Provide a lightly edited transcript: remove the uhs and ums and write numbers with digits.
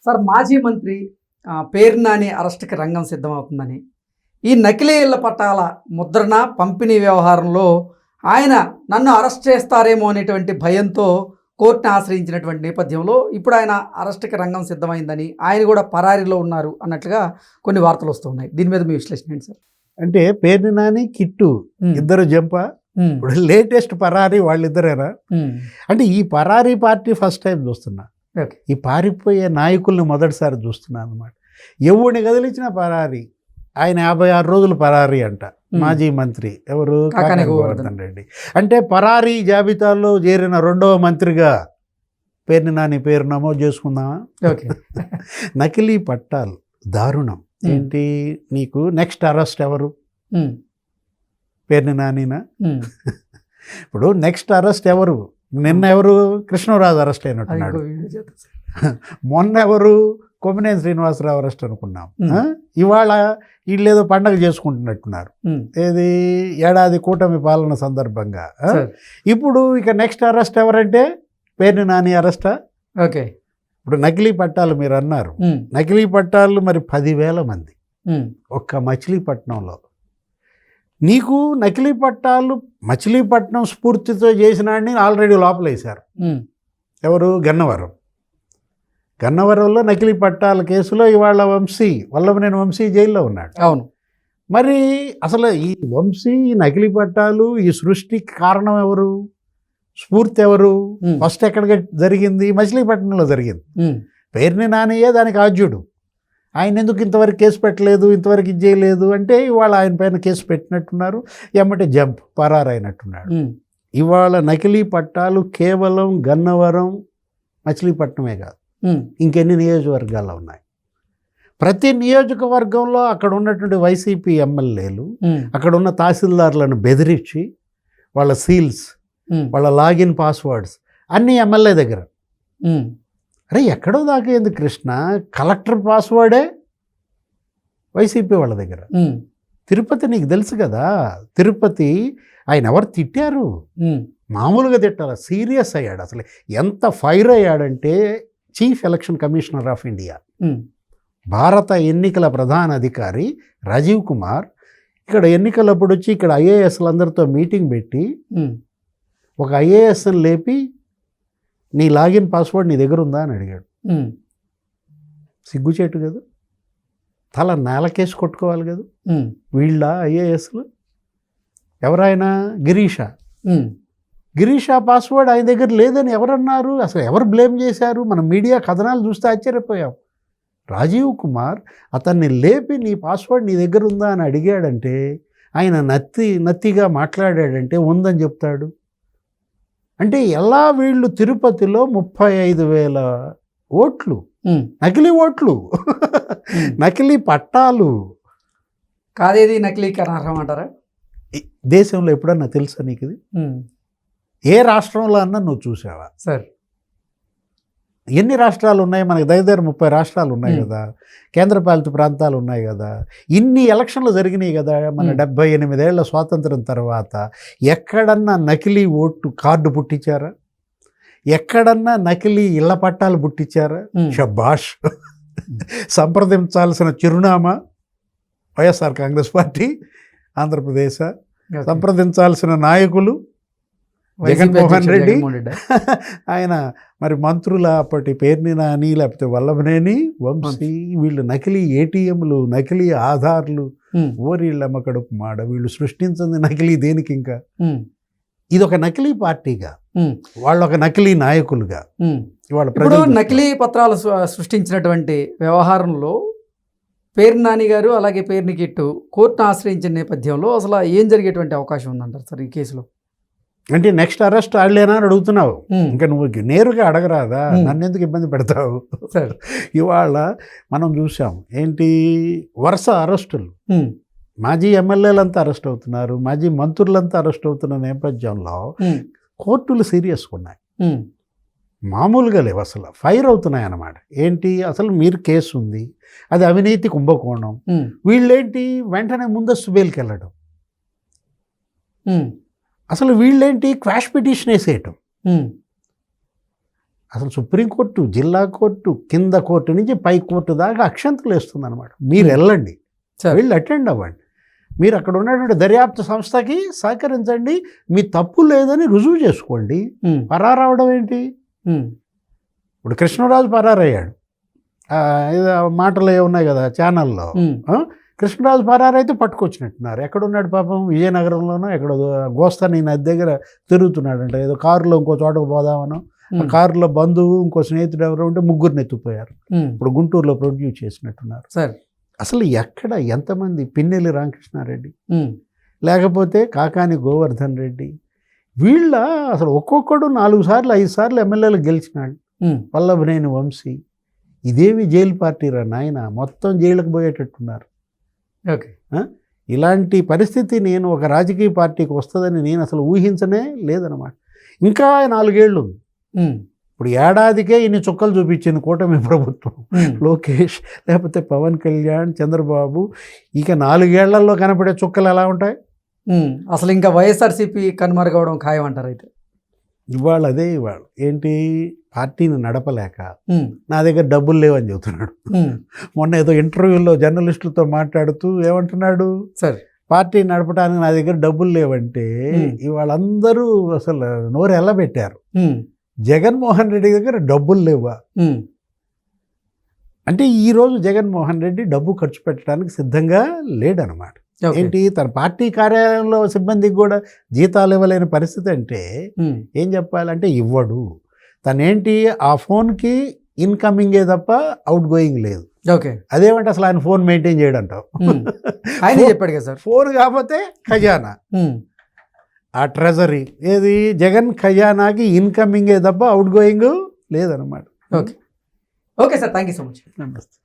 Sir మాజీ మంత్రి పేరు నాని అరెస్ట్కి రంగం సిద్ధమవుతుందని, ఈ నకిలీ ఇళ్ల పట్టాల ముద్రణ పంపిణీ వ్యవహారంలో ఆయన నన్ను అరెస్ట్ చేస్తారేమో అనేటువంటి భయంతో కోర్టును ఆశ్రయించినటువంటి నేపథ్యంలో ఇప్పుడు ఆయన అరెస్ట్కి రంగం సిద్ధమైందని, ఆయన కూడా పరారీలో ఉన్నారు అన్నట్లుగా కొన్ని వార్తలు వస్తున్నాయి. దీని మీద మీ విశ్లేషణ ఏంటి సార్? అంటే పేరు నాని కిట్టు ఇద్దరు జంప, ఇప్పుడు లేటెస్ట్ పరారీ వాళ్ళిద్దరేనా? అంటే ఈ పరారీ పార్టీ ఫస్ట్ టైం చూస్తున్నా, ఈ పారిపోయే నాయకుల్ని మొదటిసారి చూస్తున్నాను అనమాట. ఎవరిని కదిలించిన పరారీ. ఆయన 56 రోజులు పరారీ అంట. మాజీ మంత్రి ఎవరు? కాకాని గోవర్ధన్ రెడ్డి. అంటే పరారీ జాబితాలో చేరిన 2వ మంత్రిగా పేరు నాని పేరు నమోదు చేసుకుందామా? నకిలీ పట్టాలు దారుణం. ఏంటి నీకు నెక్స్ట్ అరెస్ట్ ఎవరు? పేరు నానినా? ఇప్పుడు నెక్స్ట్ అరెస్ట్ ఎవరు? నిన్న ఎవరు? కృష్ణరాజు అరెస్ట్ అయినట్టున్నాడు. మొన్న ఎవరు? కొమ్మినేని శ్రీనివాసరావు అరెస్ట్ అనుకున్నాం. ఇవాళ వీళ్ళు ఏదో పండగ చేసుకుంటున్నట్టున్నారు, ఏది ఏడాది కూటమి పాలన సందర్భంగా. ఇప్పుడు ఇక నెక్స్ట్ అరెస్ట్ ఎవరంటే పేరు నాని అరెస్టా? ఓకే. ఇప్పుడు నకిలీ పట్టాలు మీరు అన్నారు, నకిలీ పట్టాలు మరి 10,000 మంది ఒక్క మచిలీపట్నంలో. నీకు నకిలీ పట్టాలు మచిలీపట్నం స్ఫూర్తితో చేసినాడిని ఆల్రెడీ లోపలేశారు. ఎవరు? గన్నవరం. గన్నవరంలో నకిలీ పట్టాల కేసులో ఇవాళ వల్లభనేని వంశీ జైల్లో ఉన్నాడు. అవును. మరి అసలు ఈ వంశీ, నకిలీ పట్టాలు, ఈ సృష్టికి కారణం ఎవరు? స్ఫూర్తి ఎవరు? ఫస్ట్ ఎక్కడికి జరిగింది? మచిలీపట్నంలో జరిగింది. పేరుని నానియే దానికి ఆద్యుడు. ఆయన ఎందుకు ఇంతవరకు కేసు పెట్టలేదు, ఇంతవరకు ఇది చేయలేదు అంటే ఇవాళ ఆయన పైన కేసు పెట్టినట్టున్నారు. ఎమ్మటే జంప్ పరారైనట్టున్నాడు. ఇవాళ నకిలీ పట్టాలు కేవలం గన్నవరం, మచిలీపట్నమే కాదు, ఇంకెన్ని నియోజకవర్గాల్లో ఉన్నాయి. ప్రతి నియోజకవర్గంలో అక్కడ ఉన్నటువంటి వైసీపీ ఎమ్మెల్యేలు అక్కడ ఉన్న తహసీల్దార్లను బెదిరించి వాళ్ళ సీల్స్, వాళ్ళ లాగిన్ పాస్వర్డ్స్ అన్నీ ఎమ్మెల్యే దగ్గర. అరే ఎక్కడో దాకేంది కృష్ణ, కలెక్టర్ పాస్వర్డే వైసీపీ వాళ్ళ దగ్గర. తిరుపతి నీకు తెలుసు కదా, తిరుపతి ఆయన ఎవరు తిట్టారు? మామూలుగా తిట్టారు, సీరియస్ అయ్యాడు. అసలు ఎంత ఫైర్ అయ్యాడంటే chief election commissioner of India, భారత ఎన్నికల ప్రధాన అధికారి రాజీవ్ కుమార్ ఇక్కడ ఎన్నికలప్పుడు వచ్చి ఇక్కడ ఐఏఎస్లందరితో మీటింగ్ పెట్టి ఒక ఐఏఎస్ని లేపి నీ లాగిన్ పాస్వర్డ్ నీ దగ్గర ఉందా అని అడిగాడు. సిగ్గుచేటు కదా, తల నేలకేసి కొట్టుకోవాలి కదా. వీళ్ళ ఐఏఎస్లు ఎవరైనా గిరీష పాస్వర్డ్ ఆయన దగ్గర లేదని ఎవరన్నారు? అసలు ఎవరు బ్లేమ్ చేశారు? మనం మీడియా కథనాలు చూస్తే ఆశ్చర్యపోయాం. రాజీవ్ కుమార్ అతన్ని లేపి నీ పాస్వర్డ్ నీ దగ్గర ఉందా అని అడిగాడంటే, ఆయన నత్తిగా మాట్లాడాడంటే ఉందని చెప్తాడు. అంటే ఎలా వీళ్ళు తిరుపతిలో 35,000 ఓట్లు, నకిలీ ఓట్లు, నకిలీ పట్టాలు కాదేది నకిలీకి అనర్హం అంటారా? దేశంలో ఎప్పుడన్నా తెలుసా నీకు ఇది? ఏ రాష్ట్రంలో అన్నా నువ్వు చూసావా? సార్ ఎన్ని రాష్ట్రాలు ఉన్నాయి మనకి? దగ్గర 30 రాష్ట్రాలు ఉన్నాయి కదా, కేంద్రపాలిత ప్రాంతాలు ఉన్నాయి కదా, ఇన్ని ఎలక్షన్లు జరిగినాయి కదా మన 78 ఏళ్ల స్వాతంత్రం తర్వాత. ఎక్కడన్నా నకిలీ ఓటు కార్డు పుట్టించారా? ఎక్కడన్నా నకిలీ ఇళ్ల పట్టాలు పుట్టించారా? షబాష్. సంప్రదించాల్సిన చిరునామా వైఎస్ఆర్ కాంగ్రెస్ పార్టీ ఆంధ్రప్రదేశ్, సంప్రదించాల్సిన నాయకులు జగన్మోహన్ రెడ్డి, ఆయన మరి మంత్రుల అప్పటి పేరుని నాని లేకపోతే వల్లభనేని వంశీ. వీళ్ళు నకిలీ ఏటీఎంలు, నకిలీ ఆధార్లు, ఓరిళ్ళమ్మ కడుపు మాడ. వీళ్ళు సృష్టించింది నకిలీ దేనికి? ఇంకా ఇది ఒక నకిలీ పార్టీగా, వాళ్ళు ఒక నకిలీ నాయకులుగా. ఇప్పుడు నకిలీ పత్రాలు సృష్టించినటువంటి వ్యవహారంలో పేరు నాని గారు అలాగే పేరుని కిట్టు కోర్టును ఆశ్రయించిన నేపథ్యంలో అసలు ఏం జరిగేటువంటి అవకాశం ఉందంటారు సార్ ఈ కేసులో? అంటే నెక్స్ట్ అరెస్ట్ ఆడలేనా అని అడుగుతున్నావు. ఇంకా నువ్వు నేరుగా అడగరాదా? నన్ను ఎందుకు ఇబ్బంది పెడతావు? ఇవాళ మనం చూసాం ఏంటి వరుస అరెస్టులు. మాజీ ఎమ్మెల్యేలంతా అరెస్ట్ అవుతున్నారు, మాజీ మంత్రులంతా అరెస్ట్ అవుతున్న నేపథ్యంలో కోర్టులు సీరియస్గా ఉన్నాయి, మామూలుగా లేవు. అసలు ఫైర్ అవుతున్నాయి అన్నమాట. ఏంటి అసలు మీరు కేసు ఉంది, అది అవినీతి కుంభకోణం. వీళ్ళేంటి వెంటనే ముందస్తు బెయిల్కి వెళ్ళడం. అసలు వీళ్ళేంటి క్వాష్ పిటిషన్ వేసేయటం. అసలు సుప్రీంకోర్టు, జిల్లా కోర్టు, కింద కోర్టు నుంచి పై కోర్టు దాకా అక్షంతలు వేస్తుంది అనమాట. మీరు వెళ్ళండి, వెళ్ళి అటెండ్ అవ్వండి. మీరు అక్కడ ఉన్నటువంటి దర్యాప్తు సంస్థకి సహకరించండి, మీ తప్పు లేదని రుజువు చేసుకోండి. పరారవడం ఏంటి? ఇప్పుడు కృష్ణరాజు పరారయ్యాడు, ఏదో మాటలు ఏమున్నాయి కదా ఛానల్లో. కృష్ణరాజు పరారైతే పట్టుకొచ్చినట్టున్నారు. ఎక్కడున్నాడు పాపం? విజయనగరంలోనో ఎక్కడో గోస్తాని నది దగ్గర తిరుగుతున్నాడంట. ఏదో కారులో ఇంకో చోటకు పోదామనో, కారులో బంధువు ఇంకో స్నేహితుడు ఎవరో ఉంటే ముగ్గురిని ఎత్తుపోయారు. ఇప్పుడు గుంటూరులో ప్రొడ్యూస్ చేసినట్టున్నారు. అసలు ఎక్కడ ఎంతమంది? పిన్నెల్లి రామకృష్ణారెడ్డి, లేకపోతే కాకాని గోవర్ధన్ రెడ్డి, వీళ్ళ అసలు ఒక్కొక్కడు 4 సార్లు 5 సార్లు ఎమ్మెల్యేలు గెలిచినాడు. వల్లభనేని వంశీ, ఇదేమి జైలు పార్టీ రా నాయన, మొత్తం జైలుకు పోయేటట్టున్నారు. ఓకే, ఇలాంటి పరిస్థితి నేను ఒక రాజకీయ పార్టీకి వస్తుందని నేను అసలు ఊహించనే లేదనమాట. ఇంకా 4 ఏళ్ళు ఉంది. ఇప్పుడు ఏడాదికే ఇన్ని చుక్కలు చూపించింది కూటమి ప్రభుత్వం. లోకేష్, లేకపోతే పవన్ కళ్యాణ్, చంద్రబాబు, ఇక 4 ఏళ్లలో కనపడే చుక్కలు ఎలా ఉంటాయి? అసలు ఇంకా వైఎస్ఆర్సీపీ కనుమరుగవడం ఖాయం అంటారు. అయితే ఇవాళ ఏంటి, పార్టీని నడపలేక నా దగ్గర డబ్బులు లేవని చెబుతున్నాడు. మొన్న ఏదో ఇంటర్వ్యూలో జర్నలిస్టులతో మాట్లాడుతూ ఏమంటున్నాడు, పార్టీ నడపడానికి నా దగ్గర డబ్బులు లేవంటే ఇవాళ అందరూ అసలు నోరు ఎల్లబెట్టారు. జగన్మోహన్ రెడ్డి దగ్గర డబ్బులు లేవా అంటే ఈరోజు జగన్మోహన్ రెడ్డి డబ్బు ఖర్చు పెట్టడానికి సిద్ధంగా లేడనమాట. ఏంటి, తన పార్టీ కార్యాలయంలో సిబ్బందికి కూడా జీతాలు ఇవ్వలేని పరిస్థితి అంటే ఏం చెప్పాలంటే ఇవ్వడు. తనేంటి, ఆ ఫోన్కి ఇన్కమింగే తప్ప అవుట్ గోయింగ్ లేదు. ఓకే, అదేమంటే అసలు ఆయన ఫోన్ మెయింటైన్ చేయడంటావు. ఆయన చెప్పాడు కదా సార్, ఫోన్ కాకపోతే ఖజానా, ఆ ట్రెజరీ ఏది, జగన్ ఖజానాకి ఇన్కమింగే తప్ప అవుట్ గోయింగ్ లేదనమాట. Okay, okay sir, thank you so much. నమస్తే.